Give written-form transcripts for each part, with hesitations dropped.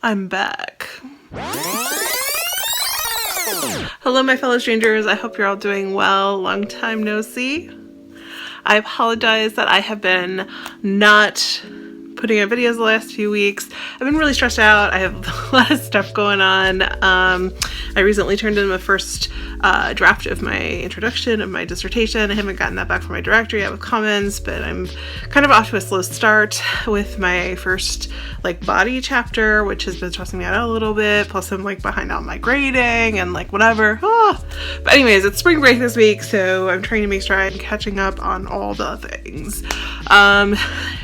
I'm back. Hello, my fellow strangers. I hope you're all doing well. Long time no see. I apologize that I have been not putting out videos the last few weeks. I've been really stressed out. I have a lot of stuff going on. I recently turned in my first draft of my introduction of my dissertation. I haven't gotten that back from my director yet with comments, but I'm kind of off to a slow start with my first body chapter, which has been stressing me out a little bit. Plus I'm behind on my grading and whatever. But anyways, it's spring break this week, so I'm trying to make sure I'm catching up on all the things,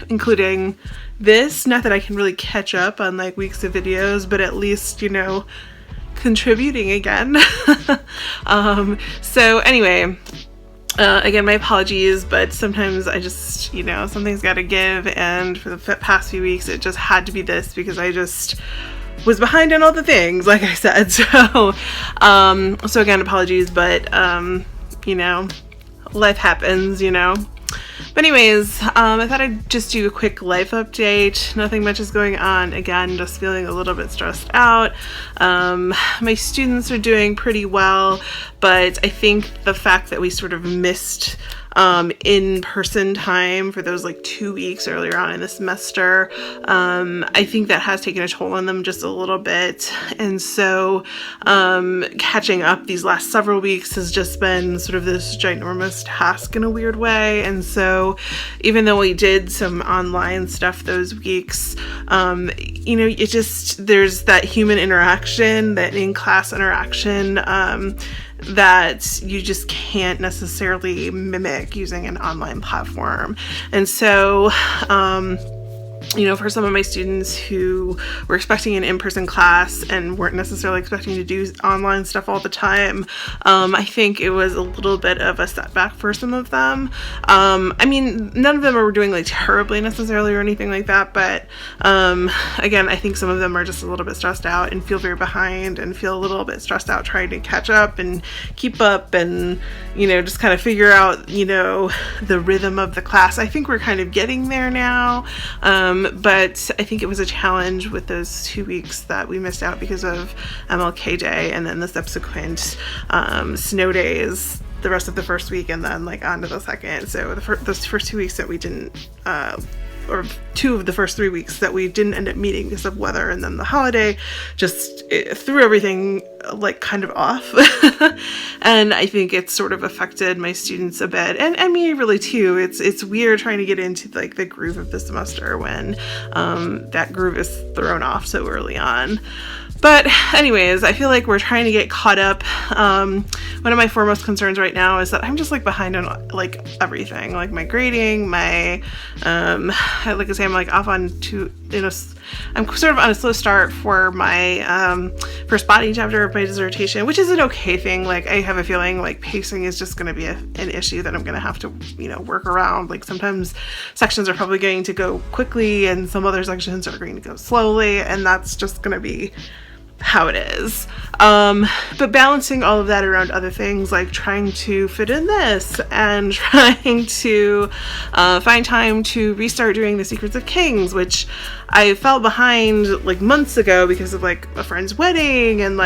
including this. Not that I can really catch up on weeks of videos, but at least, contributing again. So anyway, again, my apologies, but sometimes I just, something's got to give, and for the past few weeks it just had to be this because I just was behind on all the things, like I said. So again, apologies, but life happens, But anyways, I thought I'd just do a quick life update. Nothing much is going on. Again, just feeling a little bit stressed out. My students are doing pretty well, but I think the fact that we sort of missed in-person time for those 2 weeks earlier on in the semester, I think that has taken a toll on them just a little bit. And so catching up these last several weeks has just been sort of this ginormous task in a weird way. And so even though we did some online stuff those weeks, it just, there's that human interaction, that in-class interaction, that you just can't necessarily mimic using an online platform. And so, for some of my students who were expecting an in-person class and weren't necessarily expecting to do online stuff all the time, I think it was a little bit of a setback for some of them. None of them are doing terribly necessarily or anything like that, but again, I think some of them are just a little bit stressed out and feel very behind and feel a little bit stressed out trying to catch up and keep up and, just kind of figure out, the rhythm of the class. I think we're kind of getting there now. But I think it was a challenge with those 2 weeks that we missed out because of MLK Day and then the subsequent snow days the rest of the first week and then on to the second. So those first 2 weeks that we didn't, or 2 of the first 3 weeks that we didn't end up meeting because of weather, and then the holiday just threw everything kind of off. And I think it's sort of affected my students a bit, and me really too. It's weird trying to get into the groove of the semester when that groove is thrown off so early on. But anyways, I feel like we're trying to get caught up. One of my foremost concerns right now is that I'm just behind on everything, my grading, my like I say, I'm off on I'm sort of on a slow start for my first body chapter of my dissertation, which is an okay thing. I have a feeling pacing is just going to be an issue that I'm going to have to work around. Sometimes sections are probably going to go quickly and some other sections are going to go slowly, and that's just going to be how it is. But balancing all of that around other things, trying to fit in this and trying to find time to restart doing the Secrets of Kings, which I fell behind months ago because of a friend's wedding and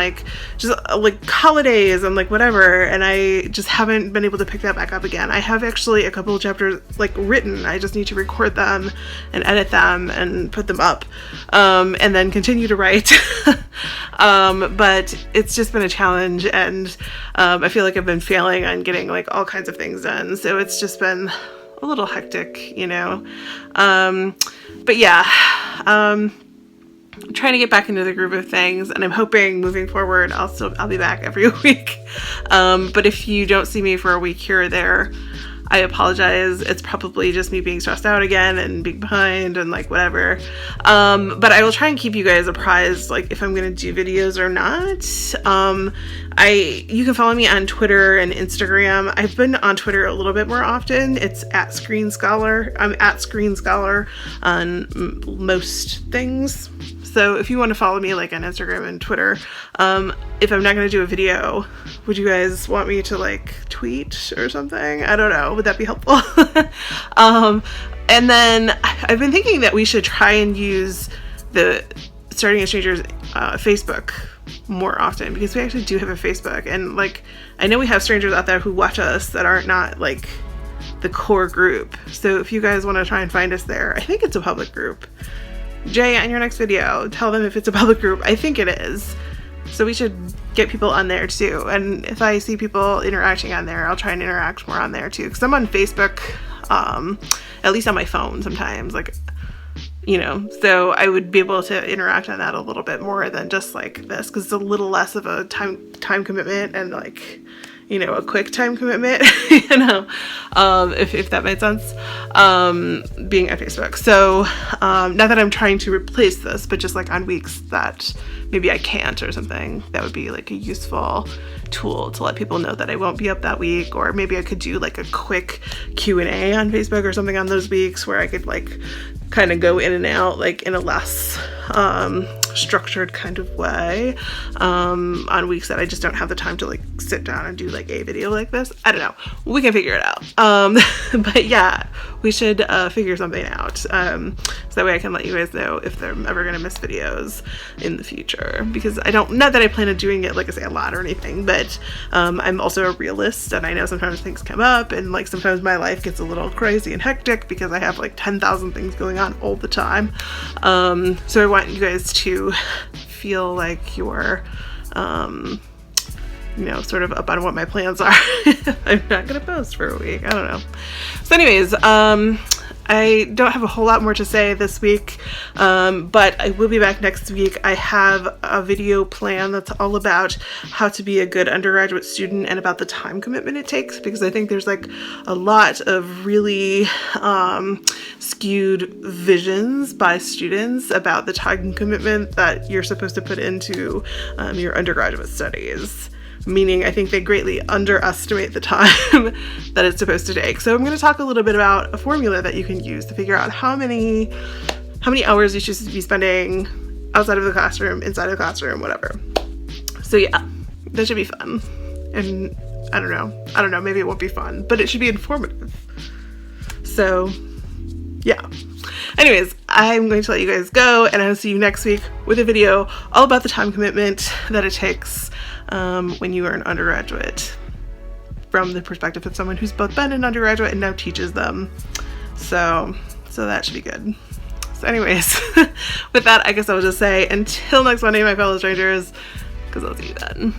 just holidays and whatever, and I just haven't been able to pick that back up again. I have actually a couple of chapters written. I just need to record them and edit them and put them up, and then continue to write. But it's just been a challenge, and I feel like I've been failing on getting all kinds of things done, so it's just been a little hectic, but yeah, trying to get back into the groove of things, and I'm hoping moving forward I'll be back every week. But if you don't see me for a week here or there, I apologize. It's probably just me being stressed out again and being behind and whatever. But I will try and keep you guys apprised if I'm gonna do videos or not. You can follow me on Twitter and Instagram. I've been on Twitter a little bit more often. It's @ScreenScholar. I'm @ScreenScholar on most things. So if you want to follow me on Instagram and Twitter, if I'm not going to do a video, would you guys want me to tweet or something? I don't know. Would that be helpful? And then I've been thinking that we should try and use the Starting as Strangers Facebook more often, because we actually do have a Facebook, and like I know we have strangers out there who watch us that aren't not like the core group. So if you guys want to try and find us there, I think it's a public group. Jay, on your next video, tell them if it's a public group. I think it is. So we should get people on there too. And if I see people interacting on there, I'll try and interact more on there too. Because I'm on Facebook, at least on my phone sometimes, like, you know, so I would be able to interact on that a little bit more than just like this, because it's a little less of a time commitment and like, you know, a quick time commitment, you know, if that made sense, being on Facebook. So, not that I'm trying to replace this, but just like on weeks that maybe I can't or something, that would be like a useful tool to let people know that I won't be up that week. Or maybe I could do like a quick Q&A on Facebook or something on those weeks where I could like kind of go in and out like in a less structured kind of way on weeks that I just don't have the time to like sit down and do like a video like this. I don't know, we can figure it out. But yeah, we should figure something out, so that way I can let you guys know if they're ever gonna miss videos in the future, because I don't, not that I plan on doing it like I say a lot or anything, but I'm also a realist, and I know sometimes things come up, and like sometimes my life gets a little crazy and hectic because I have like 10,000 things going on all the time. So I want you guys to feel like you're you know, sort of up on what my plans are. I'm not gonna post for a week, I don't know. So anyways, I don't have a whole lot more to say this week, but I will be back next week. I have a video plan that's all about how to be a good undergraduate student and about the time commitment it takes, because I think there's like a lot of really skewed visions by students about the time commitment that you're supposed to put into your undergraduate studies. Meaning I think they greatly underestimate the time that it's supposed to take. So I'm going to talk a little bit about a formula that you can use to figure out how many hours you should be spending outside of the classroom, inside of the classroom, whatever. So yeah, that should be fun. And I don't know, maybe it won't be fun, but it should be informative. So yeah. Anyways, I'm going to let you guys go, and I'll see you next week with a video all about the time commitment that it takes when you are an undergraduate, from the perspective of someone who's both been an undergraduate and now teaches them. So that should be good. So anyways, with that, I guess I'll just say until next Monday, my fellow strangers, because I'll see you then.